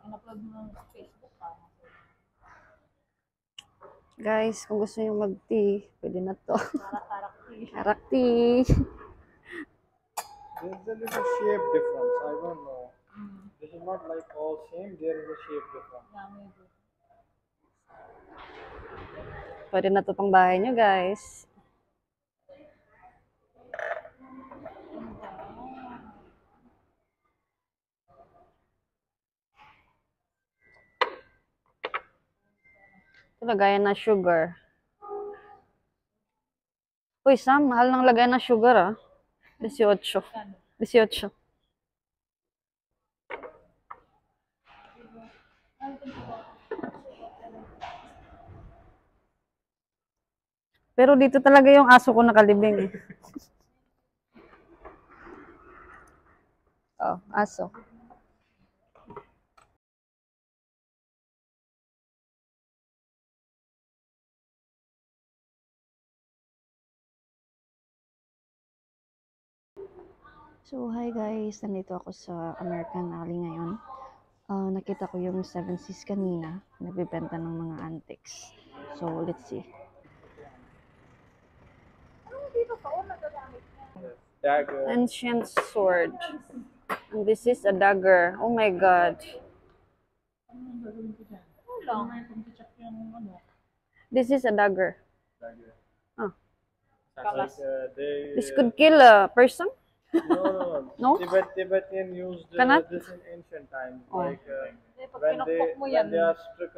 in-upload mo sa Facebook pa. Guys, kung gusto niyo mag-tea, pwede na to. Tarak-tarak tea. Tarak tea. There's a little shape difference. I don't know. This is not like all same. There is a shape difference. Yeah, maybe. Pwede na to pang bahay niyo, guys. Ito, lagayan na sugar. Uy, Sam, mahal ng lagayan na sugar, ah. 18. 18. Pero dito talaga yung aso ko nakalibing. Oh, aso. So, hi guys. Nandito ako sa American Alley ngayon. Nakita ko yung 7 Seas kanina. Nagbibenta ng mga antiques. So, let's see. Dagger. Ancient sword. And this is a dagger. Oh my god. This is a dagger. Dagger. Oh. Like, This could kill a person? no. No? Tibetan used Cannot? this in ancient times. Oh. Like Pag when pinukpok mo yan, they are struck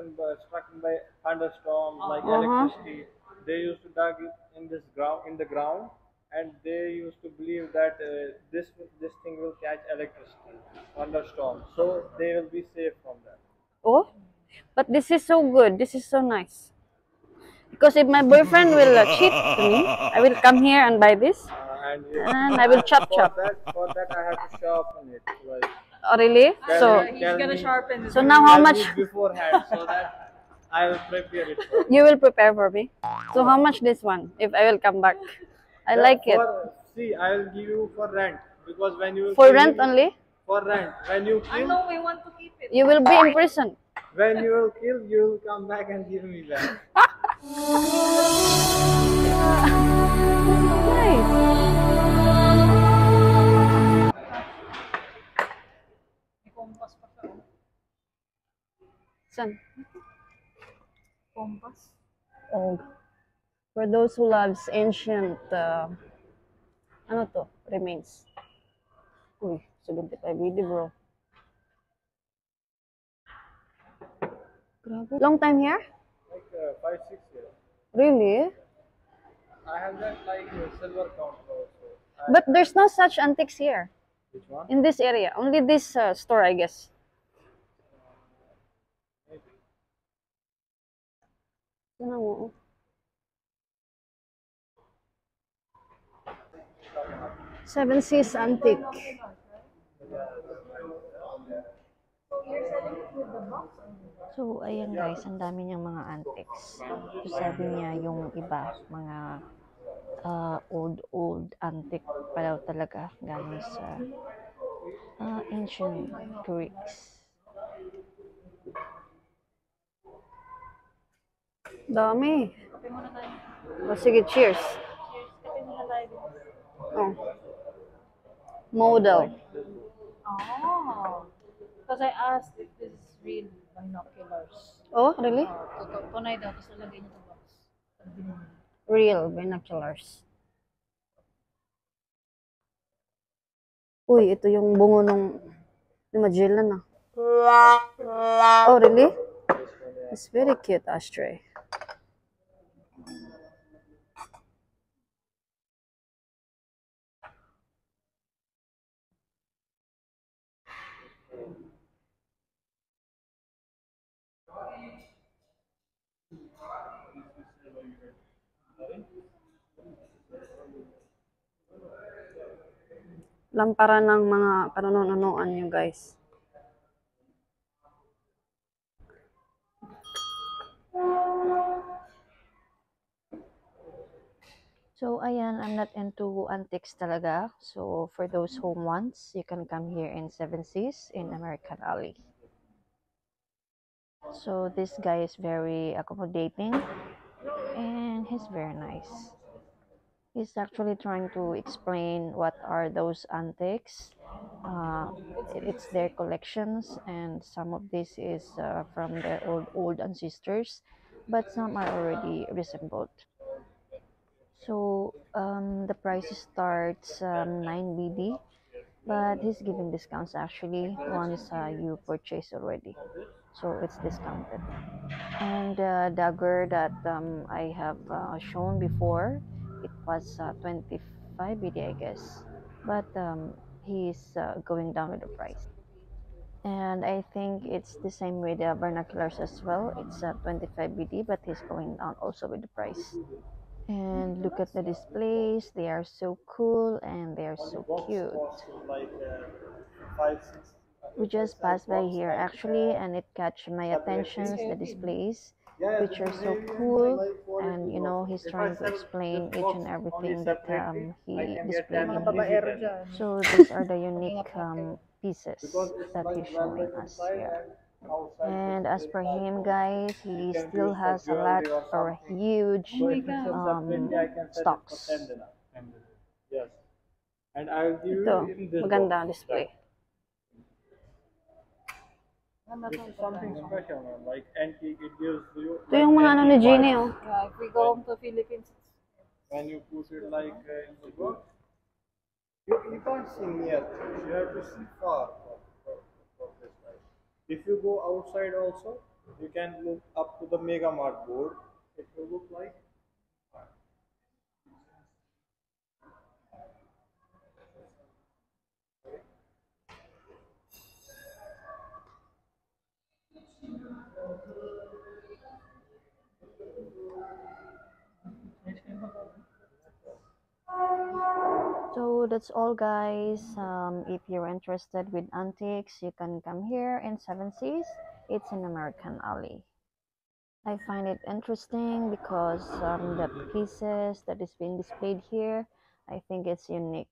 by thunderstorms, like electricity, they used to dug it in the ground, and they used to believe that this thing will catch electricity, thunderstorm, so they will be safe from that. Oh? But this is so good. This is so nice. Because if my boyfriend will cheat to me, I will come here and buy this. And I will chop. For that I have to sharpen it. Like, Oh, really? So, he's gonna sharpen it. so now how tell much me beforehand so that I will prepare it for you. you will prepare for me? So how much this one if I will come back? I like it. See, I will give you for rent because when you will For kill rent him- only? For rent. When you kill, No, we want to keep it. You will be in prison. when you will kill, you will come back and give me back. Nice. May compass pa siya. San? Compass. Oh. For those who loves ancient, ano to? Remains. Uy, 75 BD bro. Grabe. Long time here? Like 5-6 years. Really? I have that like silver counter also. But there's no such antiques here. Which one? In this area. Only this store, I guess. Maybe. Ano mo? Seven Seas Antique. So, ayan guys, ang dami niyang mga antiques. So, sabi niya yung iba, mga old antique pa daw talaga galing sa ancient Greeks. Dami. Kape muna tayo. O, sige, cheers. Kape muna tayo. Oh. Model. Oh. Because I asked if this is real binoculars. Oh, really? Tunay daw, tapos nalagay niya sa box. Real binoculars. Uy, ito yung bungo ni Magellan ah. Oh, really? It's very cute, ashtray. Lamparan ng mga panononoan nyo, guys. So, ayan, I'm not into antiques talaga. So, for those who wants, you can come here in Seven Seas in American Alley. So this guy is very accommodating and he's very nice. He's actually trying to explain what are those antiques. Uh, it's their collections, and some of this is from their old ancestors, but some are already reassembled. So the price starts 9 BD, but he's giving discounts actually once you purchase already. So it's discounted. And the dagger that I have shown before, it was 25 BD, I guess. But he's going down with the price. And I think it's the same with the vernaculars as well. It's 25 BD, but he's going down also with the price. And look at the displays. They are so cool and they are Only so box cute. costs like 5, 6. We If I just sell passed by box here 9 to actually, 10, and it catch my separately. attention, the displays, Yeah, yeah, which this are is so heavy and cool. like And quality you know, also. he's If I trying to sell this explain each box and only everything that separately, I he can get displayed 10 in Mga here. easy babaero 10. dyan. So these are the unique Ingat-ingat kayo. pieces Because it's that like he's showing velvet us inside here. and outside it's And as very per tight him, also. guys, You he can still use for has a lot jewelry or or something. huge So Oh my if it's a God. separately, I can sell it for 10 stocks. dinar. Yes. And I'll give you Ito, in this maganda ang box. display. Ano This to, is something special, man. Like antique, it gives you Ito yung mga ano ni antique Jeannie, vibes. oh. Yeah, if we go home to Philippines, When you put it like in the book, you can't see near. You have to see far from this side. If you go outside also, you can look up to the Mega Mart board. It will look like. So that's all, guys. If you're interested with antiques, you can come here in Seven Seas. It's in American Alley. I find it interesting because the pieces that is being displayed here, I think it's unique.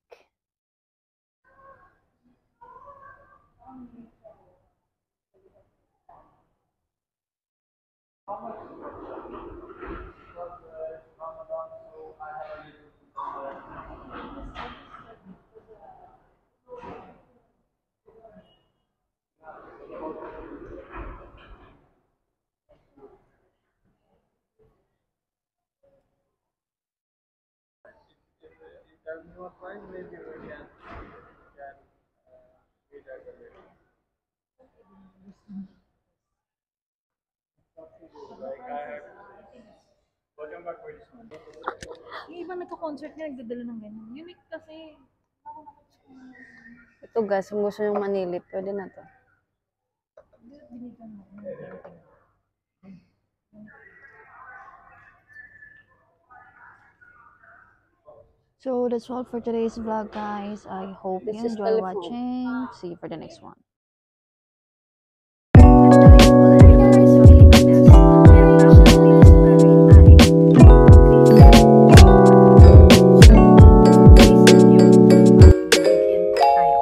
Tell me what price, maybe we can meet at the rate. Like I have. Welcome back very soon. yung iba nagko-concert nga nagdadala ng ganyan. Unique kasi. Ito, guys, kung gusto nyo manilip, pwede na to. Binigyan mo. So that's all for today's vlog, guys. I hope This you is enjoy telephone. watching. See you for the next one.